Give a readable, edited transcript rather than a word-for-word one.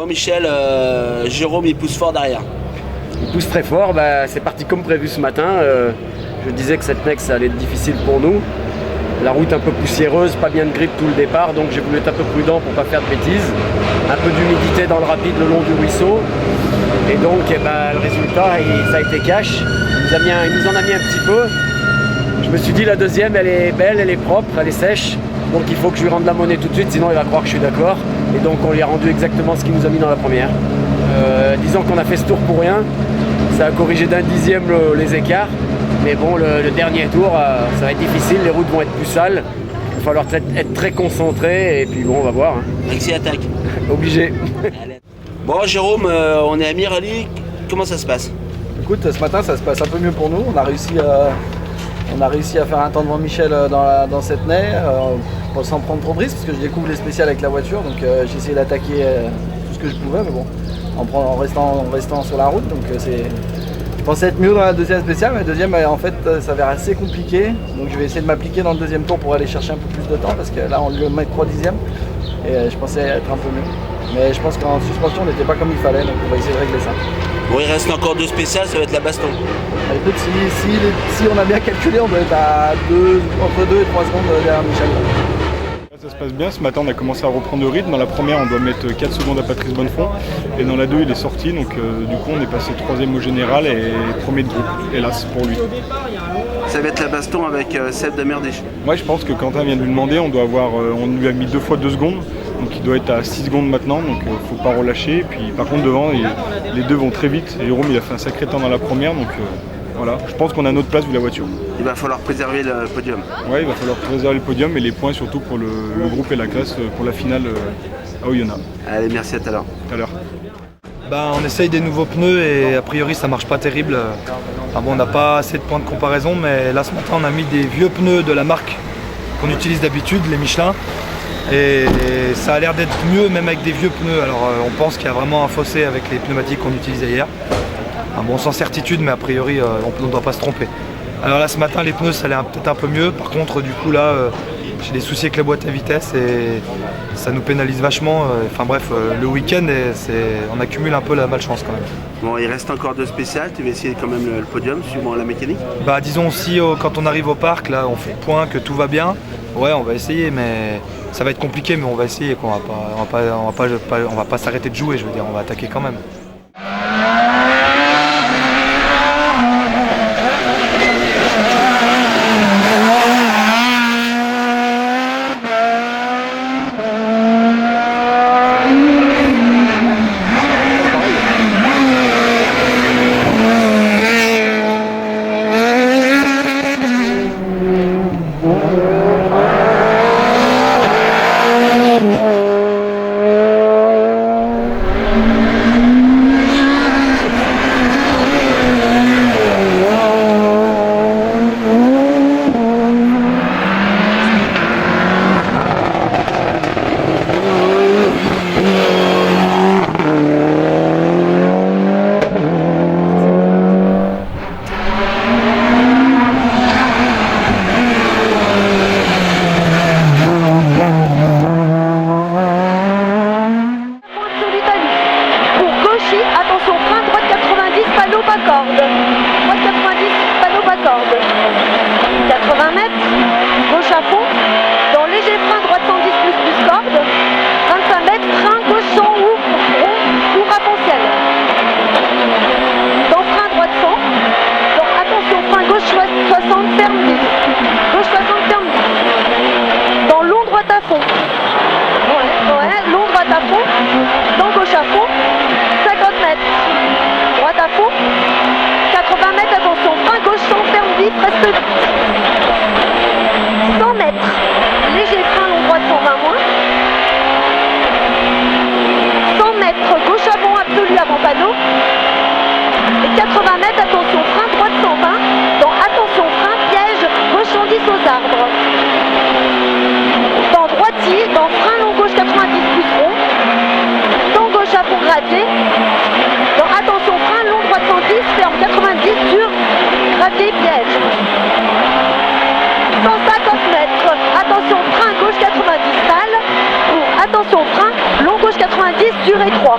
Michel, Jérôme il pousse fort derrière. Il pousse très fort, c'est parti comme prévu ce matin. Je disais que cette neige ça allait être difficile pour nous. La route un peu poussiéreuse, pas bien de grippe tout le départ, donc j'ai voulu être un peu prudent pour pas faire de bêtises. Un peu d'humidité dans le rapide le long du ruisseau. Et donc le résultat ça a été cash. Il nous en a mis un petit peu. Je me suis dit la deuxième elle est belle, elle est propre, elle est sèche. Donc il faut que je lui rende la monnaie tout de suite, sinon il va croire que je suis d'accord. Et donc on lui a rendu exactement ce qu'il nous a mis dans la première. Disons qu'on a fait ce tour pour rien. Ça a corrigé d'un dixième les écarts. Mais bon, le dernier tour, ça va être difficile, les routes vont être plus sales. Il va falloir être très concentré et puis bon, on va voir. Alexis attaque. Obligé. Bon Jérôme, on est à Mirali, comment ça se passe? Écoute, ce matin ça se passe un peu mieux pour nous. On a réussi à faire un temps devant Michel dans cette neige, sans prendre trop de risques, parce que je découvre les spéciales avec la voiture. Donc j'ai essayé d'attaquer tout ce que je pouvais, mais bon, en restant sur la route. Donc Je pensais être mieux dans la deuxième spéciale, mais la deuxième en fait ça s'avère assez compliqué. Donc je vais essayer de m'appliquer dans le deuxième tour pour aller chercher un peu plus de temps parce que là on lui met 3 dixièmes et je pensais être un peu mieux. Mais je pense qu'en suspension on n'était pas comme il fallait, donc on va essayer de régler ça. Bon, il reste encore 2 spéciales, ça va être la baston. Écoute, si on a bien calculé, on doit être à entre 2 et 3 secondes derrière Michel. Ça se passe bien, ce matin on a commencé à reprendre le rythme. Dans la première on doit mettre 4 secondes à Patrice Bonnefond et dans la 2 il est sorti, donc du coup on est passé 3ème au général et 1er de groupe, hélas pour lui. Ça va être la baston avec Seb de Merdiche. Moi je pense que Quentin vient de lui demander, on lui a mis 2 fois 2 secondes, donc il doit être à 6 secondes maintenant, donc faut pas relâcher. Et puis par contre devant les deux vont très vite, Jérôme il a fait un sacré temps dans la première, donc voilà, je pense qu'on a notre place vu la voiture. Il va falloir préserver le podium. Ouais, il va falloir préserver le podium et les points surtout pour le groupe et la classe pour la finale à Oyonnax. Allez, merci à tout à l'heure. Tout à l'heure. On essaye des nouveaux pneus et a priori ça marche pas terrible. On n'a pas assez de points de comparaison, mais là ce matin on a mis des vieux pneus de la marque qu'on utilise d'habitude, les Michelin. Et ça a l'air d'être mieux même avec des vieux pneus. Alors on pense qu'il y a vraiment un fossé avec les pneumatiques qu'on utilisait hier. Sans certitude, mais a priori on ne doit pas se tromper. Alors là ce matin les pneus ça allait peut-être un peu mieux. Par contre du coup là j'ai des soucis avec la boîte à vitesse et ça nous pénalise vachement. Le week-end on accumule un peu la malchance quand même. Bon, il reste encore 2 spéciales, tu vas essayer quand même le podium suivant la mécanique. Disons aussi quand on arrive au parc, là on fait le point que tout va bien. Ouais, on va essayer, mais ça va être compliqué, mais on va essayer. On va pas s'arrêter de jouer, je veux dire, on va attaquer quand même. Attention frein, long gauche 90, dur et 3.